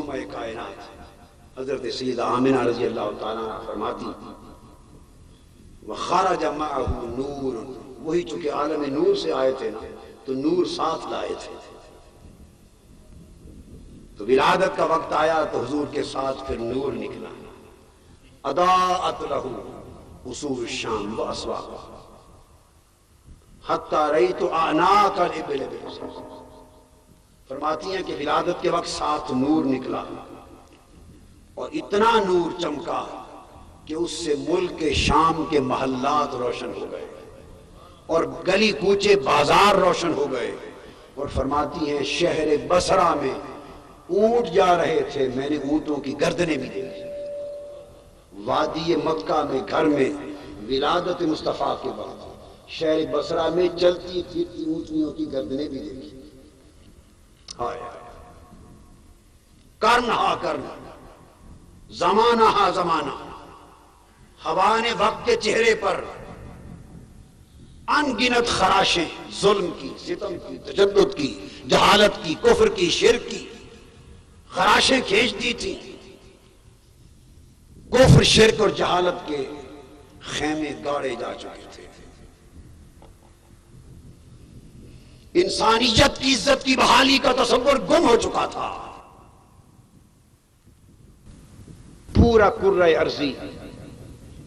معصومہ کائنات حضرت سیدہ آمنہ رضی اللہ تعالیٰ عنہ فرماتی وَخَرَجَ مَعَهُ نُورٌ، وہی چونکہ عالم نور سے آئے تھے نا تو نور ساتھ لائے تھے، تو ولادت کا وقت آیا تو حضور کے ساتھ پھر نور نکلا، اضاءت لہ قصور الشام واسواقها حتی رأیت اعناق الابل بالحسن۔ فرماتی ہیں کہ ولادت کے وقت ساتھ نور نکلا اور اتنا نور چمکا کہ اس سے ملک شام کے محلات روشن ہو گئے اور گلی کوچے بازار روشن ہو گئے، اور فرماتی ہیں شہر بصرہ میں اونٹ جا رہے تھے، میں نے اونٹوں کی گردنیں بھی دیکھی، وادی مکہ میں گھر میں ولادت مصطفیٰ کے بعد شہر بصرہ میں چلتی پھرتی اونٹنیوں کی گردنیں بھی دیکھی۔ ہائے کرن ہا کرن، زمانہ ہا زمانہ، ہوان وقت کے چہرے پر ان گنت خراشیں ظلم کی، ستم کی، تشدد کی، جہالت کی، کفر کی، شرک کی خراشیں کھینچتی تھی، کفر شرک اور جہالت کے خیمے گاڑے جا چکے تھے، انسانیت کی عزت کی بحالی کا تصور گم ہو چکا تھا، پورا کرۂ ارضی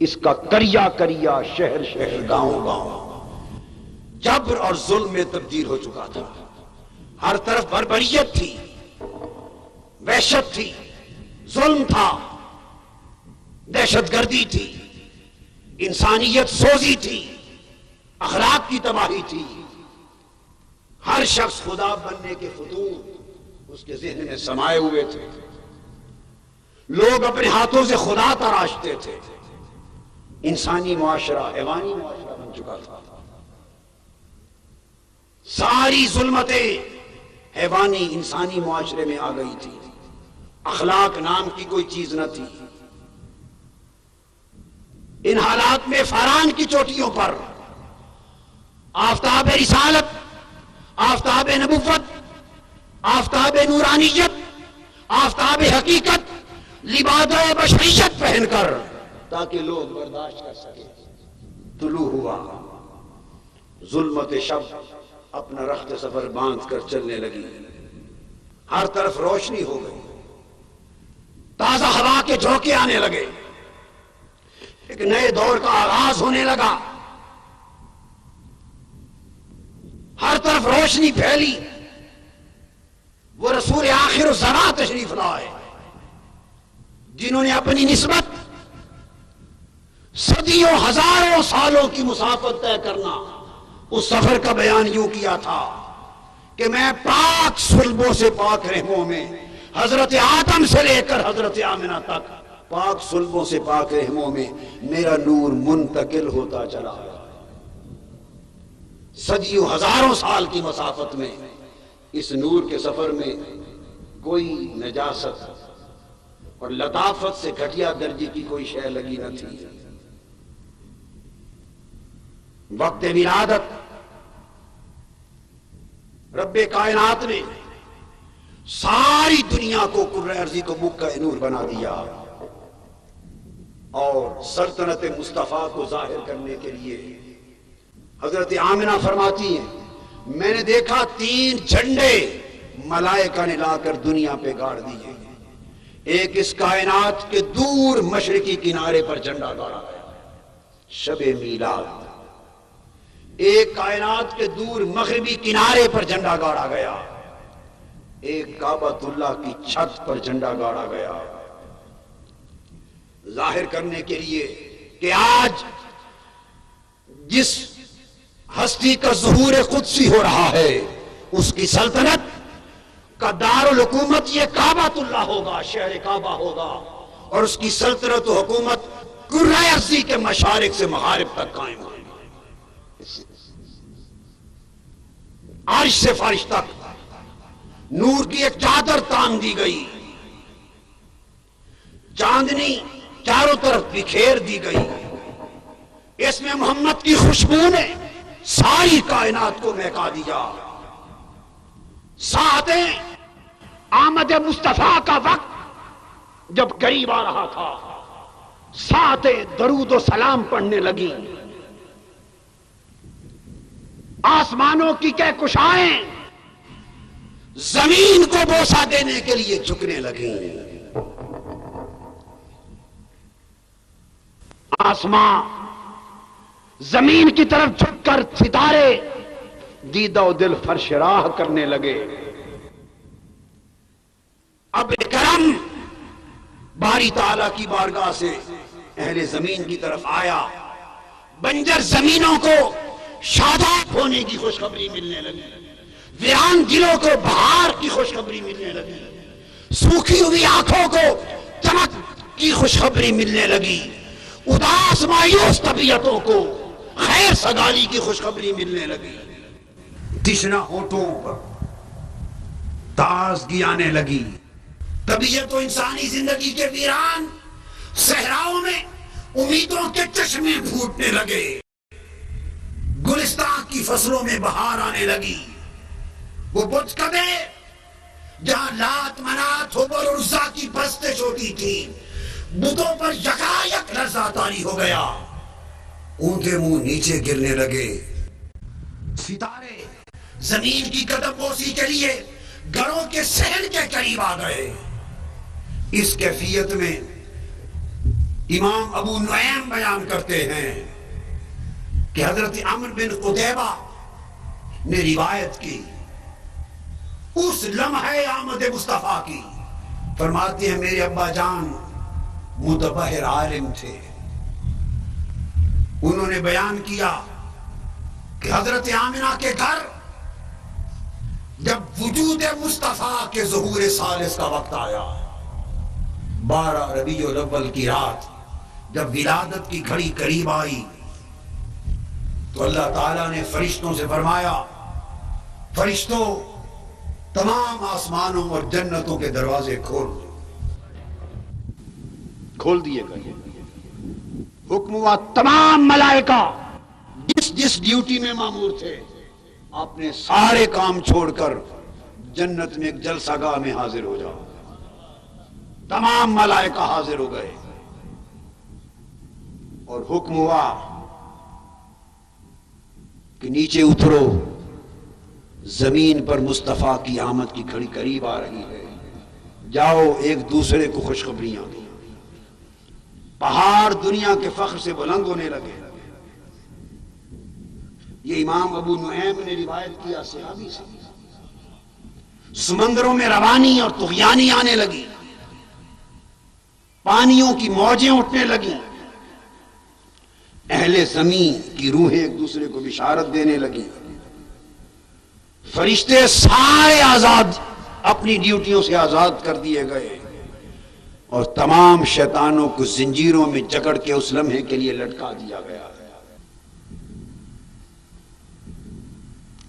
اس کا کریا کریا، شہر شہر، گاؤں گاؤں جبر اور ظلم میں تبدیل ہو چکا تھا، ہر طرف بربریت تھی، وحشت تھی، ظلم تھا، دہشت گردی تھی، انسانیت سوزی تھی، اخلاق کی تباہی تھی، ہر شخص خدا بننے کے فطور اس کے ذہن میں سمائے ہوئے تھے، لوگ اپنے ہاتھوں سے خدا تراشتے تھے، انسانی معاشرہ حیوانی معاشرہ بن چکا تھا، ساری ظلمتیں حیوانی انسانی معاشرے میں آ گئی تھی، اخلاق نام کی کوئی چیز نہ تھی۔ ان حالات میں فاران کی چوٹیوں پر آفتاب رسالت، آفتاب نبوت، آفتاب نورانیت، آفتاب حقیقت، لبادہ بشریت پہن کر تاکہ لوگ برداشت کر سکیں طلوع ہوا، ظلمت شب اپنا رخت سفر باندھ کر چلنے لگی، ہر طرف روشنی ہو گئی، تازہ ہوا کے جھونکے آنے لگے، ایک نئے دور کا آغاز ہونے لگا، ہر طرف روشنی پھیلی، وہ رسول آخر الزمان تشریف لائے جنہوں نے اپنی نسبت صدیوں ہزاروں سالوں کی مسافت طے کرنا اس سفر کا بیان یوں کیا تھا کہ میں پاک صلبوں سے پاک رحموں میں حضرت آدم سے لے کر حضرت آمنہ تک پاک صلبوں سے پاک رحموں میں میرا نور منتقل ہوتا چلا ہے، صدیوں ہزاروں سال کی مسافت میں اس نور کے سفر میں کوئی نجاست اور لطافت سے گھٹیا درجے کی کوئی شے لگی نہ تھی۔ وقت ولادت رب کائنات نے ساری دنیا کو کرۂ ارضی کو مکہ نور بنا دیا، اور سلطنت مصطفیٰ کو ظاہر کرنے کے لیے حضرت آمنہ فرماتی ہیں میں نے دیکھا 3 جھنڈے ملائکہ نے لا کر دنیا پہ گاڑ دیے، ایک اس کائنات کے دور مشرقی کنارے پر جھنڈا گاڑا گیا شب میلاد، ایک کائنات کے دور مغربی کنارے پر جھنڈا گاڑا گیا، ایک کعبۃ اللہ کی چھت پر جھنڈا گاڑا گیا، ظاہر کرنے کے لیے کہ آج جس ہستی کا ظہور قدسی ہو رہا ہے اس کی سلطنت کا دارالحکومت یہ کعبۃ اللہ ہوگا، شہر کعبہ ہوگا، اور اس کی سلطنت و حکومت کرۂ ارضی کے مشارق سے مغارب تک قائم ہوگی، عرش سے فرش تک نور کی ایک چادر تان دی گئی، چاندنی چاروں طرف بکھیر دی گئی، اس میں محمد کی خوشبو نے ساری کائنات کو مہکا دیا، ساعتیں آمد میلاد مصطفیٰ کا وقت جب قریب آ رہا تھا، ساتیں درود و سلام پڑھنے لگی، آسمانوں کی کہکشائیں زمین کو بوسہ دینے کے لیے جھکنے لگیں، آسمان زمین کی طرف جھک کر ستارے دیدہ و دل فرش راہ کرنے لگے۔ اب کرم باری تعالیٰ کی بارگاہ سے اہل زمین کی طرف آیا، بنجر زمینوں کو شاداب ہونے کی خوشخبری ملنے لگی، ویران دلوں کو بہار کی خوشخبری ملنے لگی، سوکھی ہوئی آنکھوں کو چمک کی خوشخبری ملنے لگی، اداس مایوس طبیعتوں کو خیر سگالی کی خوشخبری ملنے لگی، تشنہ ہونٹوں پر تازگی آنے لگی، طبیعت و انسانی زندگی کے ویران صحراؤں میں امیدوں کے چشمے پھوٹنے لگے، گلستان کی فصلوں میں بہار آنے لگی، وہ بت کدے جہاں لات منات حبل اور عزا کی پرستش ہوتی تھی، بتوں پر یکایک لرزہ طاری ہو گیا، اونٹے منہ نیچے گرنے لگے، ستارے زمین کی قدم بوسی کے لیے گھروں کے صحن کے قریب آ گئے۔ اس کیفیت میں امام ابو نعیم بیان کرتے ہیں کہ حضرت عمرو بن قتیبہ نے روایت کی اس لمحے آمد مصطفیٰ کی، فرماتے ہیں میرے ابا جان متبحر عالم تھے، انہوں نے بیان کیا کہ حضرت آمنہ کے گھر جب وجود مصطفیٰ کے ظہور ثالث کا وقت آیا، 12 ربیع الاول کی رات جب ولادت کی گھڑی قریب آئی تو اللہ تعالیٰ نے فرشتوں سے فرمایا، فرشتوں تمام آسمانوں اور جنتوں کے دروازے کھول دیے گئے، حکم ہوا تمام ملائکہ جس جس ڈیوٹی میں مامور تھے اپنے سارے کام چھوڑ کر جنت میں ایک جلسہ گاہ میں حاضر ہو جاؤ۔ تمام ملائکہ حاضر ہو گئے اور حکم ہوا کہ نیچے اترو، زمین پر مصطفیٰ کی آمد کی گھڑی قریب آ رہی ہے، جاؤ ایک دوسرے کو خوشخبریاں دو۔ پہاڑ دنیا کے فخر سے بلند ہونے لگے۔ یہ امام ابو نعیم نے روایت کیا صحابی سے۔ سمندروں میں روانی اور طغیانی آنے لگی، پانیوں کی موجیں اٹھنے لگیں، اہل زمین کی روحیں ایک دوسرے کو بشارت دینے لگیں، فرشتے سارے آزاد اپنی ڈیوٹیوں سے آزاد کر دیے گئے اور تمام شیطانوں کو زنجیروں میں جکڑ کے اس لمحے کے لیے لٹکا دیا گیا۔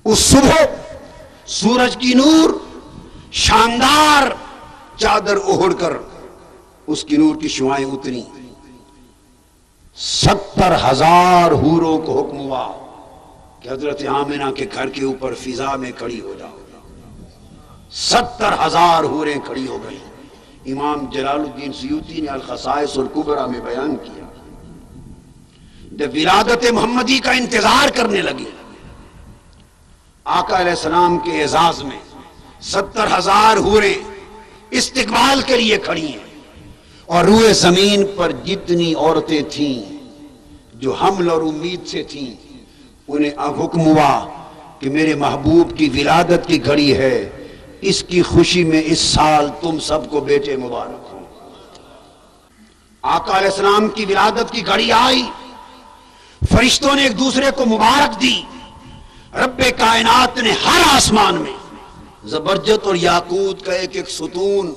اس صبح سورج کی نور شاندار چادر اوڑھ کر اس کی نور کی شعاعیں اتری، 70,000 حوروں کو حکم ہوا کہ حضرت آمنہ کے گھر کے اوپر فضا میں کھڑی ہو جاؤ۔ 70,000 حوریں کھڑی ہو گئی۔ امام جلال الدین سیوطی نے الخصائص الکبریٰ میں بیان کیا، جب ولادت محمدی کا انتظار کرنے لگی، آقا علیہ السلام کے اعزاز میں 70,000 حوریں استقبال کے لیے کھڑی ہیں، اور روئے زمین پر جتنی عورتیں تھیں جو حمل اور امید سے تھیں، انہیں اب حکم ہوا کہ میرے محبوب کی ولادت کی گھڑی ہے، اس کی خوشی میں اس سال تم سب کو بیٹے مبارک ہوں۔ آقا علیہ السلام کی ولادت کی گھڑی آئی، فرشتوں نے ایک دوسرے کو مبارک دی، رب کائنات نے ہر آسمان میں زبرجد اور یاقوت کا ایک ایک ستون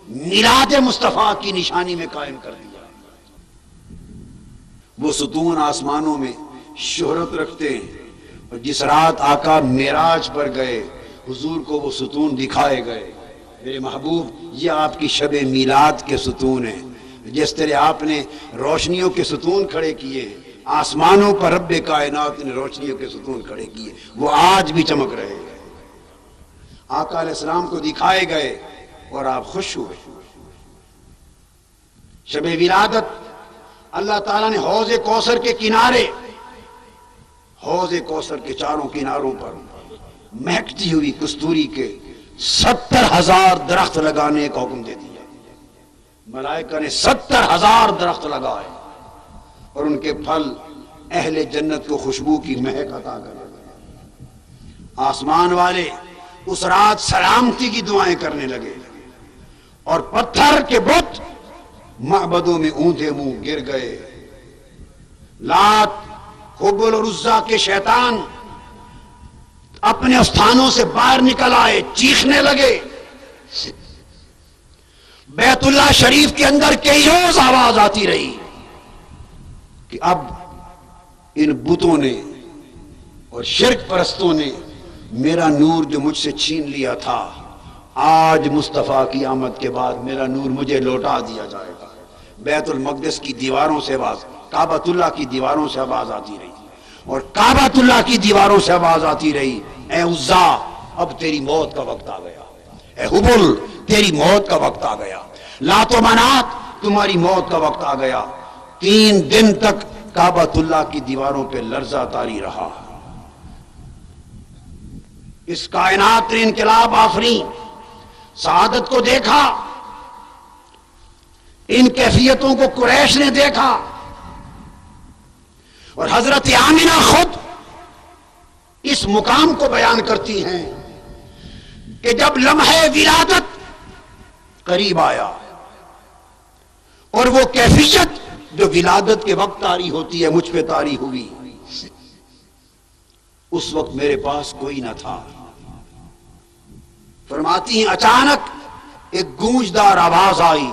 میلاد مصطفیٰ کی نشانی میں قائم کر دیا۔ وہ ستون آسمانوں میں شہرت رکھتے ہیں، اور جس رات آقا معراج پر گئے حضور کو وہ ستون دکھائے گئے، میرے محبوب یہ آپ کی شب میلاد کے ستون ہیں، جس طرح آپ نے روشنیوں کے ستون کھڑے کیے ہیں، آسمانوں پر رب کائنات نے روشنیوں کے ستون کھڑے کیے، وہ آج بھی چمک رہے ہیں۔ آقا علیہ السلام کو دکھائے گئے اور آپ خوش ہوئے. شب ولادت اللہ تعالیٰ نے حوض کوثر کے کنارے، حوض کوثر کے چاروں کناروں پر مہکتی ہوئی کستوری کے 70,000 درخت لگانے کا حکم دے دیا. ملائکہ نے 70,000 درخت لگائے اور ان کے پھل اہل جنت کو خوشبو کی مہک عطا کرے. آسمان والے اس رات سلامتی کی دعائیں کرنے لگے اور پتھر کے بت معبدوں میں اوندھے منہ گر گئے. لات، حبل اور عزا کے شیطان اپنے استھانوں سے باہر نکل آئے، چیخنے لگے. بیت اللہ شریف کے اندر کئی روز آواز آتی رہی کہ اب ان بتوں نے اور شرک پرستوں نے میرا نور جو مجھ سے چھین لیا تھا، آج مصطفیٰ کی آمد کے بعد میرا نور مجھے لوٹا دیا جائے گا. بیت المقدس کی دیواروں سے آواز، کعبۃ اللہ کی دیواروں سے آواز آتی رہی اور کعبۃ اللہ کی دیواروں سے آواز آتی رہی، اے عزا اب تیری موت کا وقت آ گیا، اے حبل تیری موت کا وقت آ گیا، لات و منات تمہاری موت کا وقت آ گیا. 3 دن تک کعبۃ اللہ کی دیواروں پہ لرزہ طاری رہا. اس کائنات نے انقلاب آفرین، سعادت کو دیکھا. ان کیفیتوں کو قریش نے دیکھا اور حضرت آمنہ خود اس مقام کو بیان کرتی ہیں کہ جب لمحہ ولادت قریب آیا اور وہ کیفیت جو ولادت کے وقت طاری ہوتی ہے مجھ پہ طاری ہوئی، اس وقت میرے پاس کوئی نہ تھا. فرماتی ہیں اچانک ایک گونجدار آواز آئی،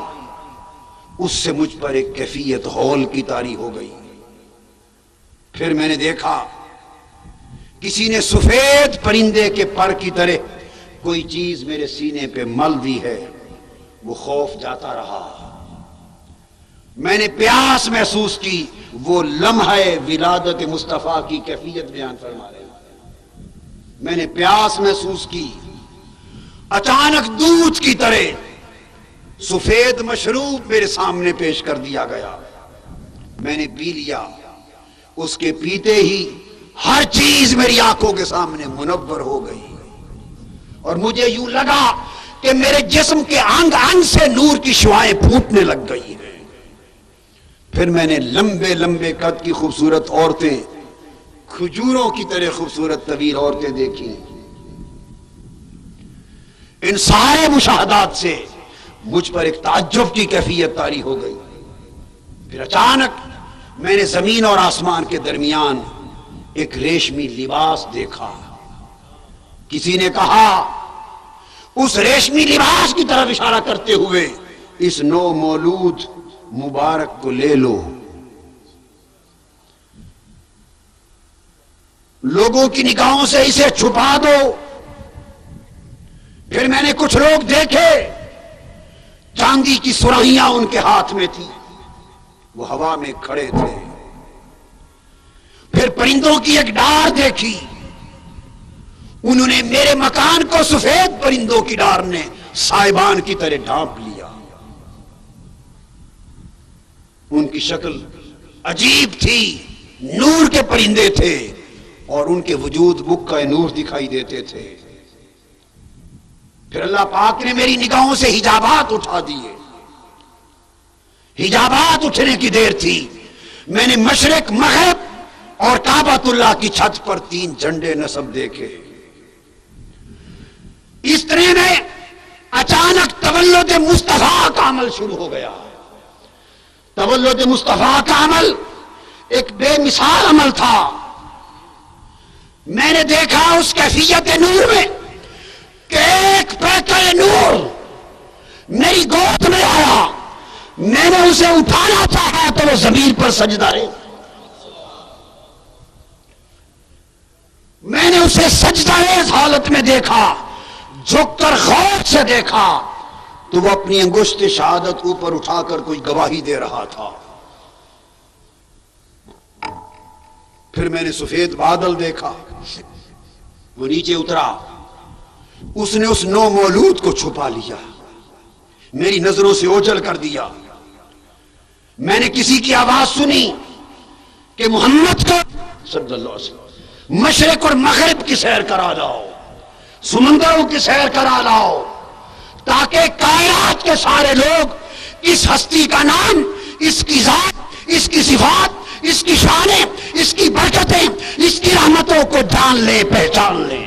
اس سے مجھ پر ایک کیفیت ہول کی طاری ہو گئی. پھر میں نے دیکھا کسی نے سفید پرندے کے پر کی طرح کوئی چیز میرے سینے پہ مل دی ہے. وہ خوف جاتا رہا. میں نے پیاس محسوس کی. وہ لمحہ ولادت مصطفیٰ کی کیفیت بیان فرما رہے ہیں. میں نے پیاس محسوس کی. اچانک دودھ کی طرح سفید مشروب میرے سامنے پیش کر دیا گیا. میں نے پی لیا. اس کے پیتے ہی ہر چیز میری آنکھوں کے سامنے منور ہو گئی اور مجھے یوں لگا کہ میرے جسم کے انگ انگ سے نور کی شعاعیں پھوٹنے لگ گئی ہیں. پھر میں نے لمبے لمبے قد کی خوبصورت عورتیں، کھجوروں کی طرح خوبصورت طویل عورتیں دیکھی. ان سارے مشاہدات سے مجھ پر ایک تعجب کی کیفیت طاری ہو گئی. پھر اچانک میں نے زمین اور آسمان کے درمیان ایک ریشمی لباس دیکھا. کسی نے کہا اس ریشمی لباس کی طرف اشارہ کرتے ہوئے، اس نو مولود مبارک کو لے لو. لوگوں کی نگاہوں سے اسے چھپا دو. پھر میں نے کچھ لوگ دیکھے، چاندی کی سرائیاں ان کے ہاتھ میں تھی، وہ ہوا میں کھڑے تھے. پھر پرندوں کی ایک ڈار دیکھی. انہوں نے میرے مکان کو سفید پرندوں کی ڈار نے سائبان کی طرح ڈھانپ لیا. ان کی شکل عجیب تھی، نور کے پرندے تھے اور ان کے وجود بکہ نور دکھائی دیتے تھے. پھر اللہ پاک نے میری نگاہوں سے حجابات اٹھا دیے. حجابات اٹھنے کی دیر تھی. میں نے مشرق، مغرب اور کعبۃ اللہ کی چھت پر 3 جھنڈے نصب دیکھے. اس طرح میں اچانک تولد مصطفیٰ کا عمل شروع ہو گیا. تولد مصطفیٰ کا عمل ایک بے مثال عمل تھا. میں نے دیکھا اس کیفیت نور میں کہ ایک پیکر نور میری گود میں آیا. میں نے اسے اٹھانا چاہا تو وہ زمین پر سجدہ رہے. میں نے اسے سجدہ ریز حالت میں دیکھا. جھک کر خوف سے دیکھا تو وہ اپنی انگشت شہادت اوپر اٹھا کر کوئی گواہی دے رہا تھا. پھر میں نے سفید بادل دیکھا. وہ نیچے اترا. اس نے اس نو مولود کو چھپا لیا. میری نظروں سے اوجھل کر دیا. میں نے کسی کی آواز سنی کہ محمد کو صلی اللہ علیہ وسلم مشرق اور مغرب کی سیر کرا لاؤ، سمندروں کی سیر کرا لاؤ، تاکہ کائنات کے سارے لوگ اس ہستی کا نام، اس کی ذات، اس کی صفات، اس کی شانیں، اس کی برکتیں، اس کی رحمتوں کو جان لیں، پہچان لیں.